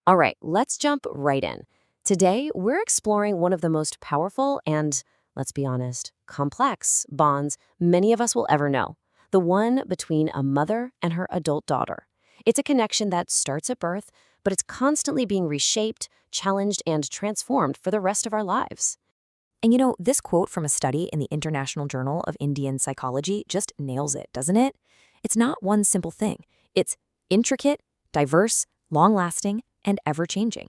All right, let's jump right in. Today, we're exploring one of the most powerful and, let's be honest, complex bonds many of us will ever know, the one between a mother and her adult daughter. It's a connection that starts at birth, but it's constantly being reshaped, challenged, and transformed for the rest of our lives. And this quote from a study in the International Journal of Indian Psychology just nails it, doesn't it? It's not one simple thing. It's intricate, diverse, long-lasting, and ever-changing.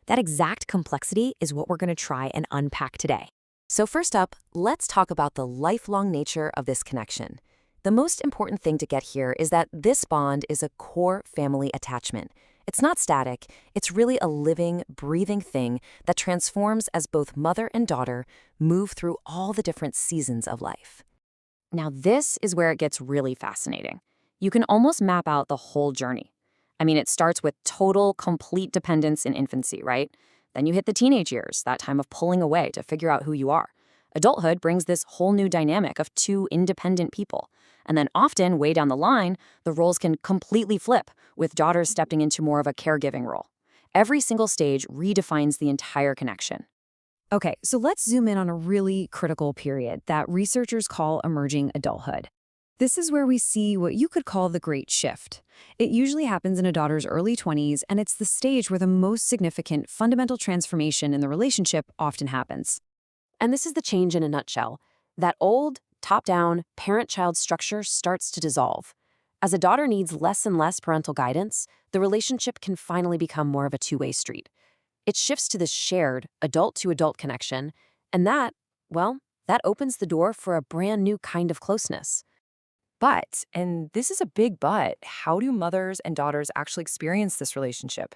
That exact complexity is what we're going to try and unpack today. So first up, let's talk about the lifelong nature of this connection. The most important thing to get here is that this bond is a core family attachment. It's not static, it's really a living, breathing thing that transforms as both mother and daughter move through all the different seasons of life. Now, this is where it gets really fascinating. You can almost map out the whole journey. I mean, it starts with total, complete dependence in infancy, right? Then you hit the teenage years, that time of pulling away to figure out who you are. Adulthood brings this whole new dynamic of two independent people. And then often, way down the line, the roles can completely flip, with daughters stepping into more of a caregiving role. Every single stage redefines the entire connection. Okay, so let's zoom in on a really critical period that researchers call emerging adulthood. This is where we see what you could call the great shift. It usually happens in a daughter's early 20s, and it's the stage where the most significant fundamental transformation in the relationship often happens. And this is the change in a nutshell. That old, top-down, parent-child structure starts to dissolve. As a daughter needs less and less parental guidance, the relationship can finally become more of a two-way street. It shifts to this shared, adult-to-adult connection, and that opens the door for a brand new kind of closeness. But, and this is a big but, how do mothers and daughters actually experience this relationship?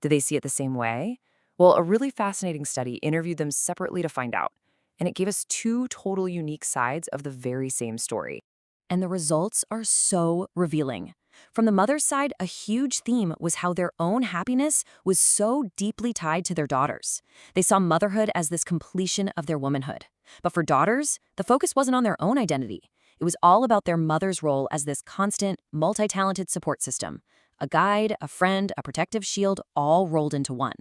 Do they see it the same way? Well, a really fascinating study interviewed them separately to find out, and it gave us two total unique sides of the very same story. And the results are so revealing. From the mother's side, a huge theme was how their own happiness was so deeply tied to their daughters. They saw motherhood as this completion of their womanhood. But for daughters, the focus wasn't on their own identity. It was all about their mother's role as this constant, multi-talented support system. A guide, a friend, a protective shield, all rolled into one.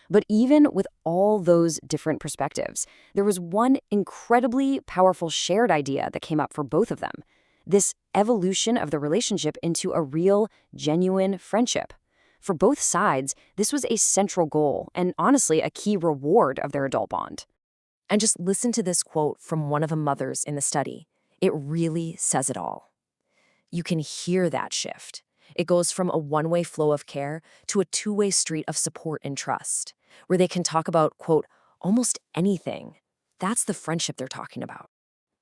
But even with all those different perspectives, there was one incredibly powerful shared idea that came up for both of them. This evolution of the relationship into a real, genuine friendship. For both sides, this was a central goal and honestly a key reward of their adult bond. And just listen to this quote from one of the mothers in the study. It really says it all. You can hear that shift. It goes from a one-way flow of care to a two-way street of support and trust, where they can talk about, quote, almost anything. That's the friendship they're talking about.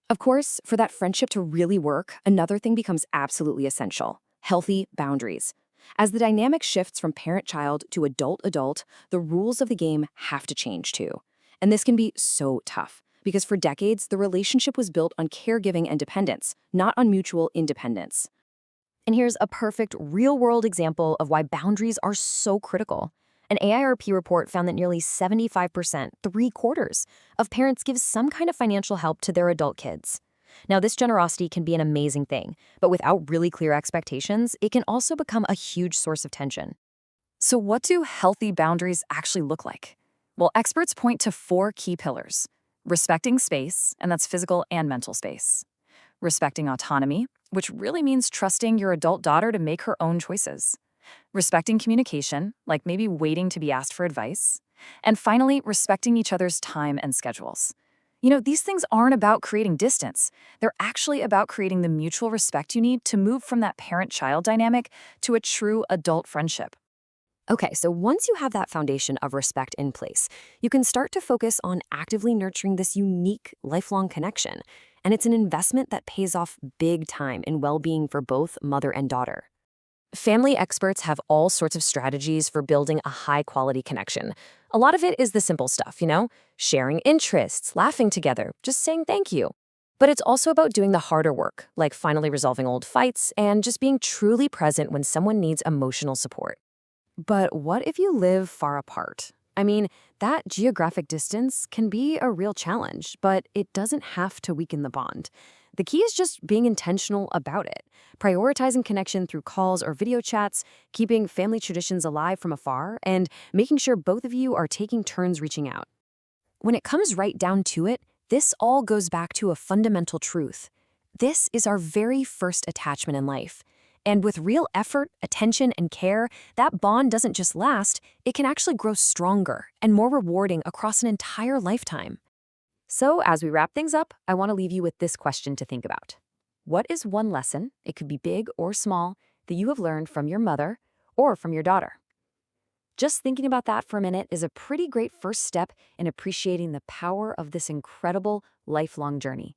Of course, for that friendship to really work, another thing becomes absolutely essential: healthy boundaries. As the dynamic shifts from parent-child to adult-adult, the rules of the game have to change too. And this can be so tough, because for decades, the relationship was built on caregiving and dependence, not on mutual independence. And here's a perfect real-world example of why boundaries are so critical. An AIRP report found that nearly 75%, three-quarters, of parents give some kind of financial help to their adult kids. Now, this generosity can be an amazing thing, but without really clear expectations, it can also become a huge source of tension. So what do healthy boundaries actually look like? Well, experts point to four key pillars: respecting space, and that's physical and mental space; respecting autonomy, which really means trusting your adult daughter to make her own choices; respecting communication, like maybe waiting to be asked for advice; and finally, respecting each other's time and schedules. These things aren't about creating distance. They're actually about creating the mutual respect you need to move from that parent-child dynamic to a true adult friendship. Okay, so once you have that foundation of respect in place, you can start to focus on actively nurturing this unique, lifelong connection. And it's an investment that pays off big time in well-being for both mother and daughter. Family experts have all sorts of strategies for building a high-quality connection. A lot of it is the simple stuff, sharing interests, laughing together, just saying thank you. But it's also about doing the harder work, like finally resolving old fights and just being truly present when someone needs emotional support. But what if you live far apart? I mean, that geographic distance can be a real challenge, but it doesn't have to weaken the bond. The key is just being intentional about it, prioritizing connection through calls or video chats, keeping family traditions alive from afar, and making sure both of you are taking turns reaching out. When it comes right down to it, this all goes back to a fundamental truth. This is our very first attachment in life. And with real effort, attention, and care, that bond doesn't just last, it can actually grow stronger and more rewarding across an entire lifetime. So, as we wrap things up, I want to leave you with this question to think about. What is one lesson, it could be big or small, that you have learned from your mother or from your daughter? Just thinking about that for a minute is a pretty great first step in appreciating the power of this incredible lifelong journey.